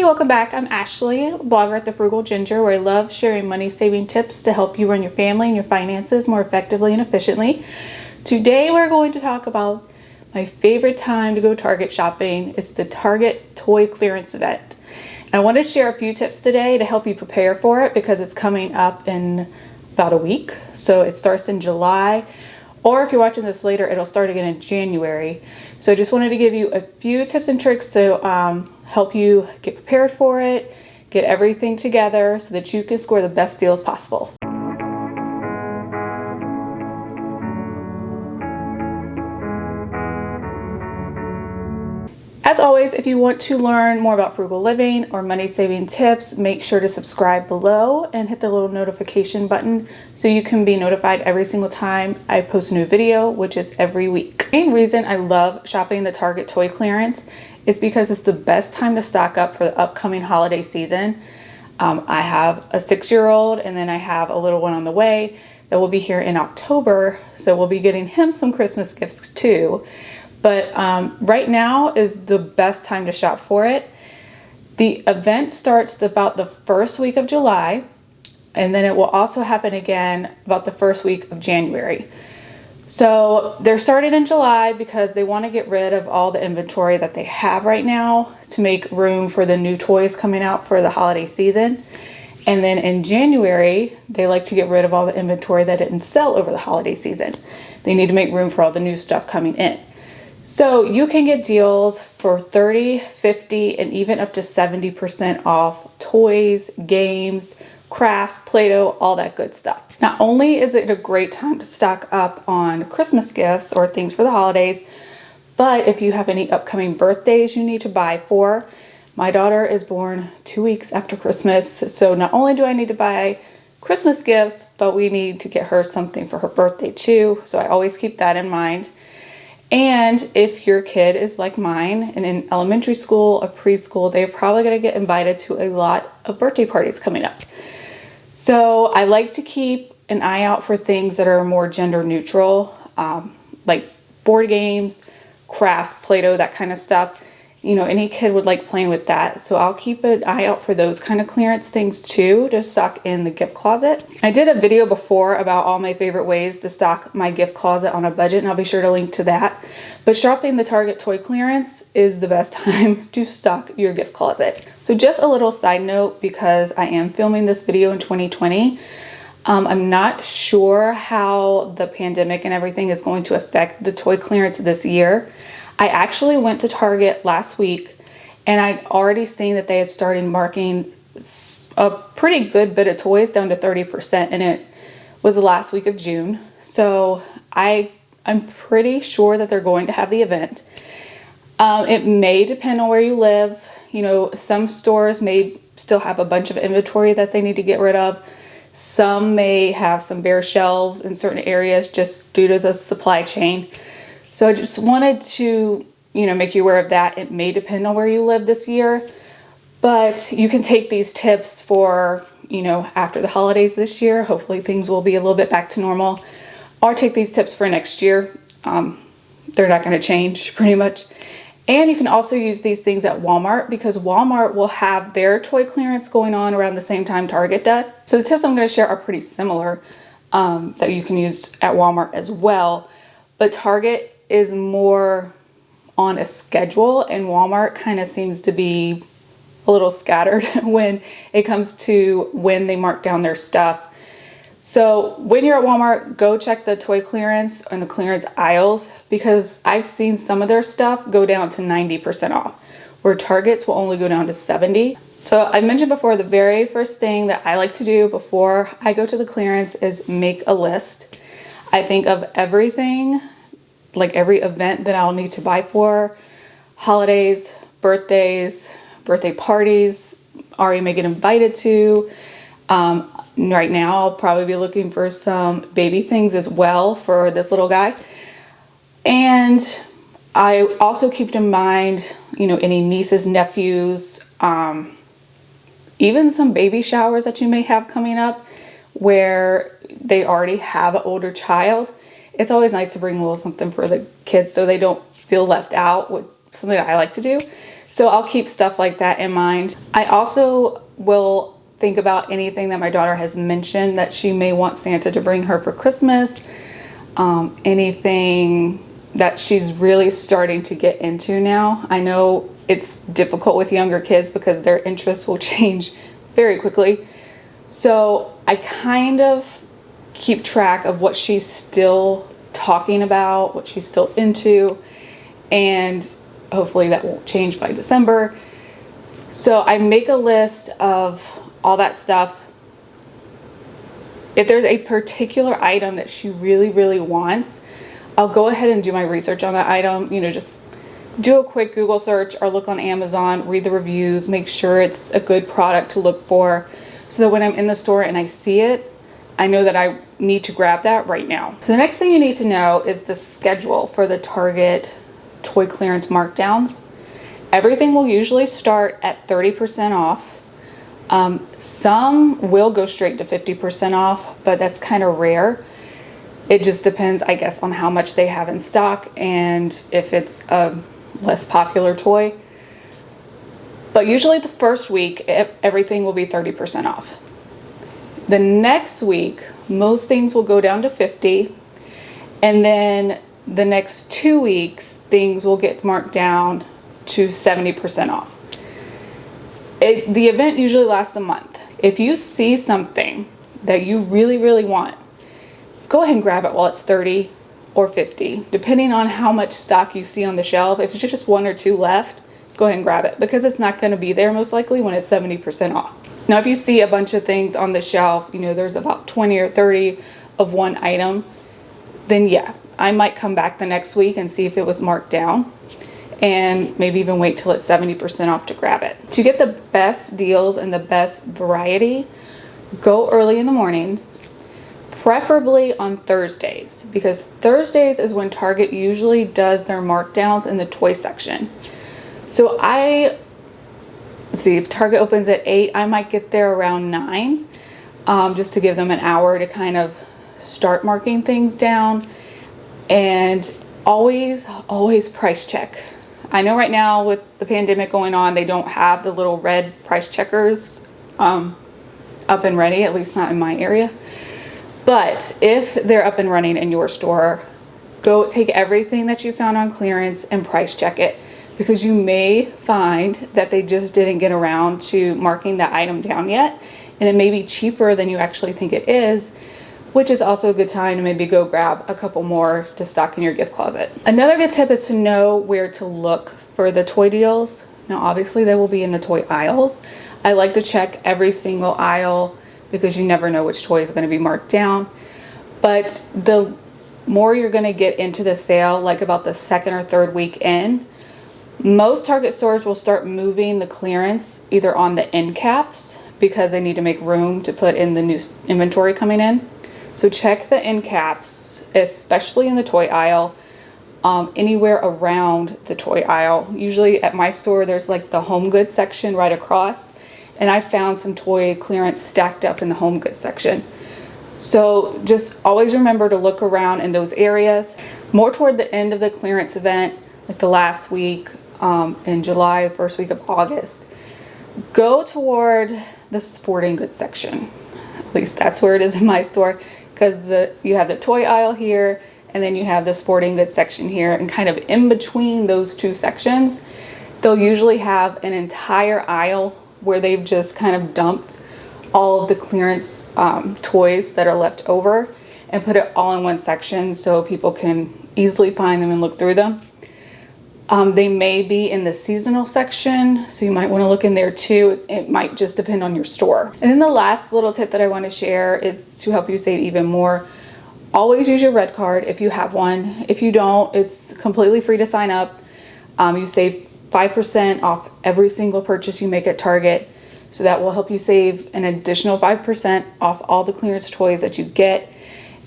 Hey, welcome back. I'm Ashley, blogger at The Frugal Ginger, where I love sharing money saving tips to help you run your family and your finances more effectively and efficiently. Today we're going to talk about my favorite time to go Target shopping. It's the Target toy clearance event. And I want to share a few tips today to help you prepare for it because it's coming up in about a week. So it starts in July, or if you're watching this later, it'll start again in January. So I just wanted to give you a few tips and tricks to help you get prepared for it, get everything together so that you can score the best deals possible. As always, if you want to learn more about frugal living or money saving tips, make sure to subscribe below and hit the little notification button so you can be notified every single time I post a new video, which is every week. The main reason I love shopping the Target toy clearance is because it's the best time to stock up for the upcoming holiday season. I have a 6-year-old and then I have a little one on the way that will be here in October, so we'll be getting him some Christmas gifts too. But right now is the best time to shop for it. The event starts about the first week of July, and then it will also happen again about the first week of January. So they're starting in July because they want to get rid of all the inventory that they have right now to make room for the new toys coming out for the holiday season. And then in January, they like to get rid of all the inventory that didn't sell over the holiday season. They need to make room for all the new stuff coming in. So you can get deals for 30, 50, and even up to 70% off toys, games, crafts, Play-Doh, all that good stuff. Not only is it a great time to stock up on Christmas gifts or things for the holidays, but if you have any upcoming birthdays you need to buy for, my daughter is born 2 weeks after Christmas, so not only do I need to buy Christmas gifts, but we need to get her something for her birthday too, so I always keep that in mind. And if your kid is like mine and in elementary school or preschool, they're probably going to get invited to a lot of birthday parties coming up. So I like to keep an eye out for things that are more gender neutral, like board games, crafts, Play-Doh, that kind of stuff. You know, any kid would like playing with that. So I'll keep an eye out for those kind of clearance things too to stock in the gift closet. I did a video before about all my favorite ways to stock my gift closet on a budget, and I'll be sure to link to that. But shopping the Target toy clearance is the best time to stock your gift closet. So just a little side note, because I am filming this video in 2020, I'm not sure how the pandemic and everything is going to affect the toy clearance this year. I actually went to Target last week and I'd already seen that they had started marking a pretty good bit of toys down to 30%, and it was the last week of June. So I'm pretty sure that they're going to have the event. It may depend on where you live. You know, some stores may still have a bunch of inventory that they need to get rid of. Some may have some bare shelves in certain areas just due to the supply chain. So I just wanted to, make you aware of that. It may depend on where you live this year, but you can take these tips for, after the holidays this year. Hopefully things will be a little bit back to normal, or take these tips for next year. They're not going to change pretty much. And you can also use these things at Walmart because Walmart will have their toy clearance going on around the same time Target does. So the tips I'm going to share are pretty similar that you can use at Walmart as well. But Target is more on a schedule, and Walmart kind of seems to be a little scattered when it comes to when they mark down their stuff. So when you're at Walmart, go check the toy clearance and the clearance aisles, because I've seen some of their stuff go down to 90% off, where Target's will only go down to 70%. So I mentioned before, the very first thing that I like to do before I go to the clearance is make a list. I think of everything, like every event that I'll need to buy for, holidays, birthdays, birthday parties, Ari may get invited to. Right now I'll probably be looking for some baby things as well for this little guy. And I also keep in mind, any nieces, nephews, even some baby showers that you may have coming up where they already have an older child. It's always nice to bring a little something for the kids so they don't feel left out, with something that I like to do. So I'll keep stuff like that in mind. I also will think about anything that my daughter has mentioned that she may want Santa to bring her for Christmas. Anything that she's really starting to get into now. I know it's difficult with younger kids because their interests will change very quickly. So I kind of keep track of what she's still talking about, what she's still into, and hopefully that won't change by December. So I make a list of all that stuff. If there's a particular item that she really, really wants, I'll go ahead and do my research on that item. You know, just do a quick Google search or look on Amazon, read the reviews, make sure it's a good product to look for, so that when I'm in the store and I see it, I know that I need to grab that right now. So the next thing you need to know is the schedule for the Target toy clearance markdowns. Everything will usually start at 30% off. Some will go straight to 50% off, but that's kind of rare. It just depends, I guess, on how much they have in stock and if it's a less popular toy. But usually the first week, everything will be 30% off. The next week, most things will go down to 50. And then the next 2 weeks, things will get marked down to 70% off. The event usually lasts a month. If you see something that you really, really want, go ahead and grab it while it's 30 or 50, depending on how much stock you see on the shelf. If it's just 1 or 2 left, go ahead and grab it because it's not going to be there most likely when it's 70% off. Now, if you see a bunch of things on the shelf, you know, there's about 20 or 30 of one item, then yeah, I might come back the next week and see if it was marked down and maybe even wait till it's 70% off to grab it. To get the best deals and the best variety, go early in the mornings. Preferably on Thursdays, because Thursdays is when Target usually does their markdowns in the toy section. So let's see, if Target opens at 8, I might get there around 9, just to give them an hour to kind of start marking things down. And always price check. I know right now with the pandemic going on, they don't have the little red price checkers up and ready, at least not in my area. But if they're up and running in your store, go take everything that you found on clearance and price check it, because you may find that they just didn't get around to marking that item down yet, and it may be cheaper than you actually think it is, which is also a good time to maybe go grab a couple more to stock in your gift closet. Another good tip is to know where to look for the toy deals. Now, obviously they will be in the toy aisles. I like to check every single aisle because you never know which toy is going to be marked down. But the more you're going to get into the sale, like about the 2nd or 3rd week in, most Target stores will start moving the clearance either on the end caps because they need to make room to put in the new inventory coming in. So check the end caps, especially in the toy aisle, anywhere around the toy aisle. Usually at my store, there's like the home goods section right across, and I found some toy clearance stacked up in the home goods section. So just always remember to look around in those areas. More toward the end of the clearance event, like the last week in July, first week of August, go toward the sporting goods section. At least that's where it is in my store, because you have the toy aisle here and then you have the sporting goods section here, and kind of in between those two sections, they'll usually have an entire aisle where they've just kind of dumped all of the clearance toys that are left over and put it all in one section so people can easily find them and look through them. They may be in the seasonal section, so you might want to look in there too. It might just depend on your store. And then the last little tip that I want to share is to help you save even more. Always use your red card if you have one. If you don't, it's completely free to sign up. You save 5% off every single purchase you make at Target. So that will help you save an additional 5% off all the clearance toys that you get.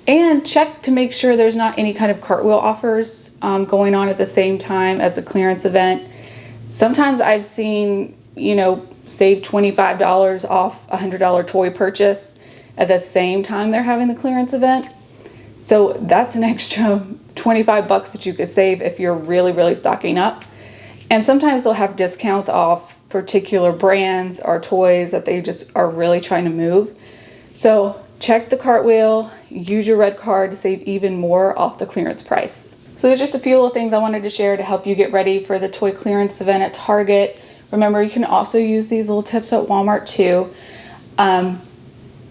And check to make sure there's not any kind of cartwheel offers going on at the same time as the clearance event. Sometimes I've seen, save $25 off a $100 toy purchase at the same time they're having the clearance event. So that's an extra $25 that you could save if you're really, really stocking up. And sometimes they'll have discounts off particular brands or toys that they just are really trying to move. So check the cartwheel, use your red card to save even more off the clearance price. So there's just a few little things I wanted to share to help you get ready for the toy clearance event at Target. Remember, you can also use these little tips at Walmart too.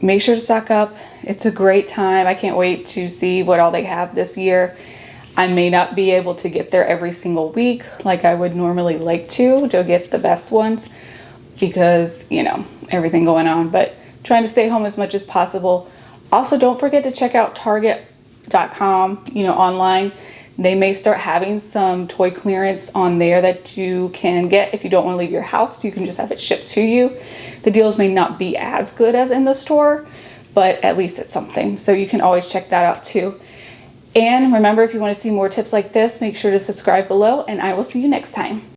Make sure to stock up. It's a great time. I can't wait to see what all they have this year. I may not be able to get there every single week like I would normally like to get the best ones because, you know, everything going on, but trying to stay home as much as possible. Also, don't forget to check out Target.com, you know, online. They may start having some toy clearance on there that you can get if you don't want to leave your house. You can just have it shipped to you. The deals may not be as good as in the store, but at least it's something. So you can always check that out too. And remember, if you want to see more tips like this, make sure to subscribe below, and I will see you next time.